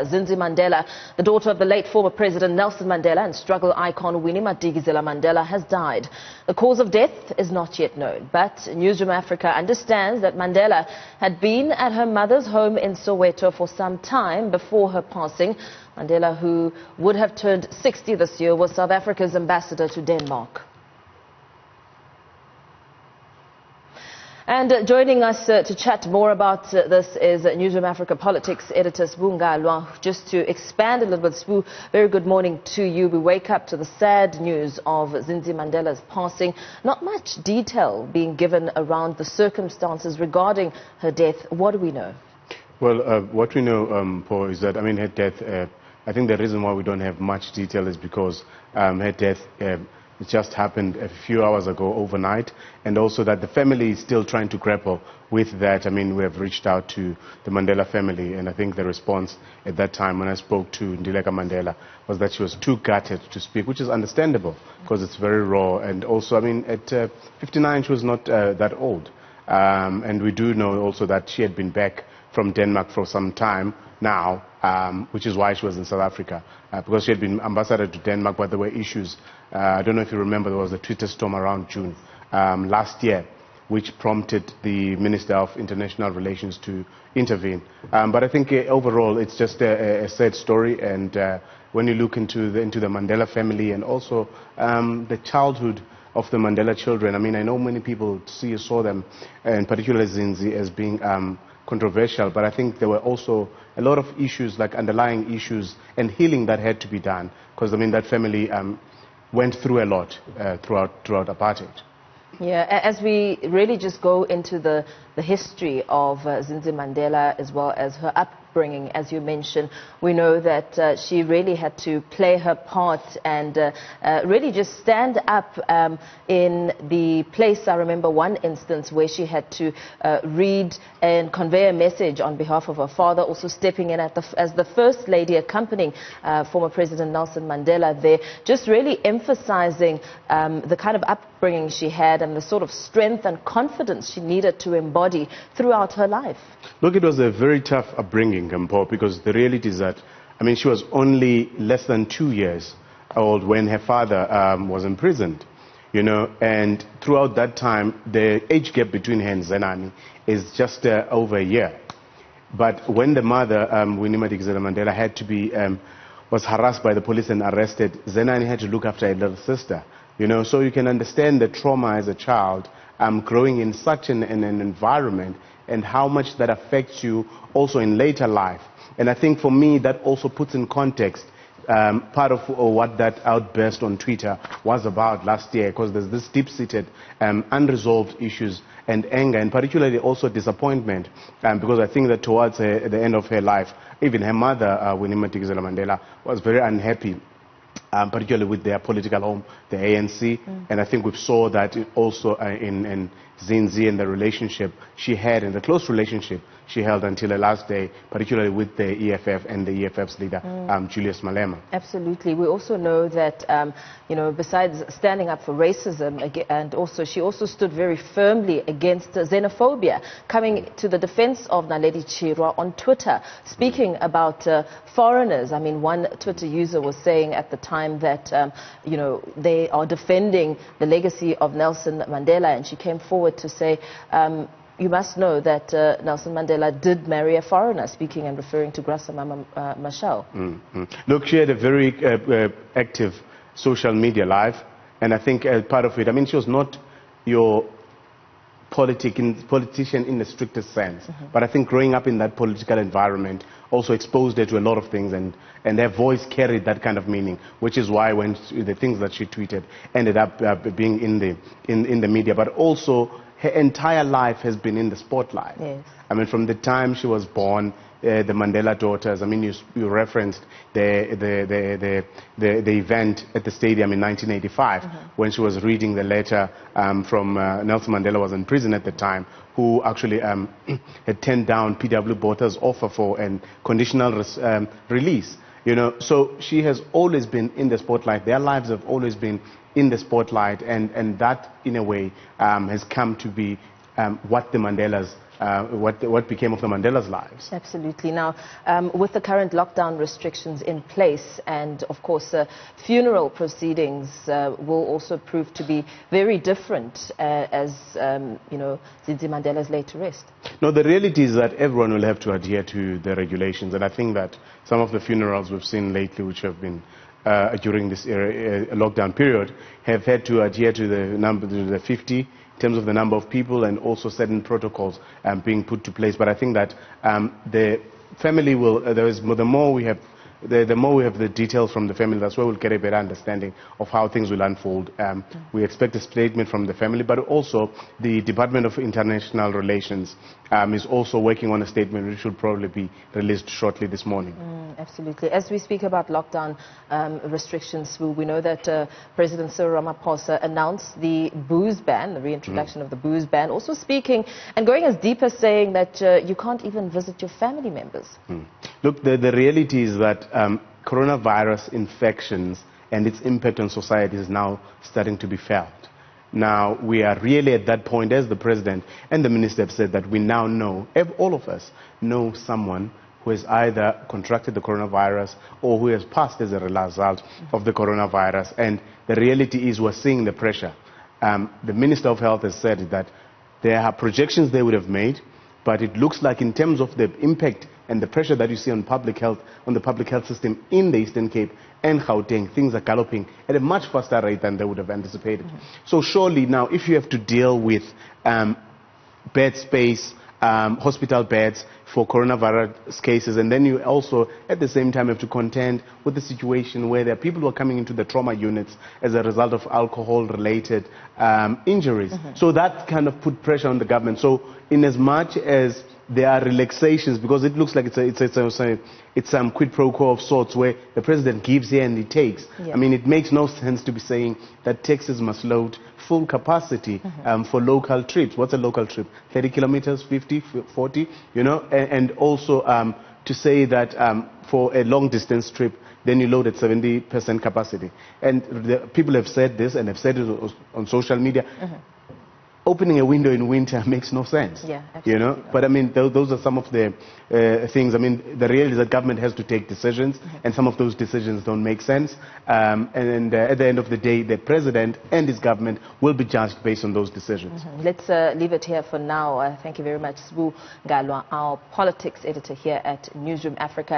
Zindzi Mandela, the daughter of the late former President Nelson Mandela and struggle icon Winnie Madikizela Mandela, has died. The cause of death is not yet known, but Newzroom Africa understands that Mandela had been at her mother's home in Soweto for some time before her passing. Mandela, who would have turned 60 this year, was South Africa's ambassador to Denmark. And joining us to chat more about this is Newzroom Africa politics editor Sbu Ngalwa. Just to expand a little bit, Sbu, very good morning to you. We wake up to the sad news of Zindzi Mandela's passing. Not much detail being given around the circumstances regarding her death. What do we know? Well, what we know, Paul, is that, her death, I think the reason why we don't have much detail is because her death it just happened a few hours ago, overnight, and also that the family is still trying to grapple with that. We have reached out to the Mandela family, and I think the response at that time when I spoke to Zindzi Mandela was that she was too gutted to speak, which is understandable because it's very raw. And also, at 59, she was not that old. And we do know also that she had been back from Denmark for some time now, which is why she was in South Africa, because she had been ambassador to Denmark, but there were issues. I don't know if you remember, there was a Twitter storm around June last year, which prompted the Minister of International Relations to intervene. But I think overall it's just a sad story, and when you look into the Mandela family and also the childhood of the Mandela children, I know many people saw them, and particularly Zindzi, as being controversial, but I think there were also a lot of issues, like underlying issues and healing that had to be done, because that family went through a lot throughout apartheid. Yeah, as we really just go into the history of Zindzi Mandela as well as her upbringing, as you mentioned, we know that she really had to play her part and really just stand up in the place. I remember one instance where she had to read and convey a message on behalf of her father, also stepping in as the First Lady, accompanying former President Nelson Mandela there, just really emphasizing the kind of upbringing she had and the sort of strength and confidence she needed to embody throughout her life. Look, it was a very tough upbringing, Paul, because the reality is that, she was only less than 2 years old when her father was imprisoned, and throughout that time, the age gap between her and Zenani is just over a year. But when the mother, Winnie Madikizela Mandela, had to be, was harassed by the police and arrested, Zenani had to look after her little sister, so you can understand the trauma as a child, growing in such an environment, and how much that affects you also in later life. And I think for me that also puts in context part of what that outburst on Twitter was about last year, because there's this deep-seated unresolved issues and anger, and particularly also disappointment, because I think that towards the end of her life, even her mother, Winnie Madikizela Mandela, was very unhappy, particularly with their political home, the ANC. And I think we saw that also in Zindzi and the relationship she had, and the close relationship she held until her last day, particularly with the EFF and the EFF's leader, Julius Malema. Absolutely. We also know that, besides standing up for racism, and also she also stood very firmly against xenophobia, coming to the defense of Naledi Chirwa on Twitter, speaking about foreigners. One Twitter user was saying at the time that, they are defending the legacy of Nelson Mandela, and she came forward to say, you must know that Nelson Mandela did marry a foreigner, speaking and referring to Graça Machel. Look, she had a very active social media life, and I think part of it, she was not your politician in the strictest sense, but I think growing up in that political environment also exposed her to a lot of things, and her voice carried that kind of meaning, which is why when the things that she tweeted ended up being in the media. But also her entire life has been in the spotlight. Yes. From the time she was born, the Mandela daughters, you referenced the event at the stadium in 1985 when she was reading the letter from Nelson Mandela was in prison at the time, who actually had turned down P.W. Botha's offer for a conditional release. So she has always been in the spotlight. Their lives have always been in the spotlight, and that in a way has come to be what the Mandelas, what became of the Mandela's lives. Absolutely. Now, with the current lockdown restrictions in place, and of course, funeral proceedings will also prove to be very different as you know, Zindzi Mandela's laid to rest. No, the reality is that everyone will have to adhere to the regulations, and I think that some of the funerals we've seen lately, which have been during this lockdown period, have had to adhere to the 50 in terms of the number of people, and also certain protocols being put to place. But I think that the family will, the more we have the details from the family, that's where we'll get a better understanding of how things will unfold. We expect a statement from the family, but also the Department of International Relations is also working on a statement which should probably be released shortly this morning. Absolutely. As we speak about lockdown restrictions, we know that President Cyril Ramaphosa announced the booze ban, the reintroduction of the booze ban, also speaking and going as deep as saying that you can't even visit your family members. Look, the reality is that coronavirus infections and its impact on society is now starting to be felt. Now, we are really at that point, as the President and the Minister have said, that we now know, all of us know someone who has either contracted the coronavirus or who has passed as a result of the coronavirus. And the reality is we're seeing the pressure. The Minister of Health has said that there are projections they would have made, but it looks like in terms of the impact and the pressure that you see on public health, on the public health system in the Eastern Cape and Gauteng, things are galloping at a much faster rate than they would have anticipated. So surely now, if you have to deal with bed space, hospital beds for coronavirus cases, and then you also at the same time have to contend with the situation where there are people who are coming into the trauma units as a result of alcohol-related injuries. So that kind of put pressure on the government. So in as much as there are relaxations, because it looks like it's some quid pro quo of sorts where the President gives here and he takes. Yeah. I mean, it makes no sense to be saying that taxis must load full capacity for local trips. What's a local trip? 30 kilometers, 50, 40, you know? And also to say that for a long distance trip, then you load at 70% capacity. And the people have said this and have said it on social media. Opening a window in winter makes no sense. Yeah, absolutely. You know, but I mean, those are some of the things. I mean, the reality is that government has to take decisions, and some of those decisions don't make sense. And at the end of the day, the President and his government will be judged based on those decisions. Let's leave it here for now. Thank you very much, Sbu Ngalwa, our politics editor here at Newzroom Africa.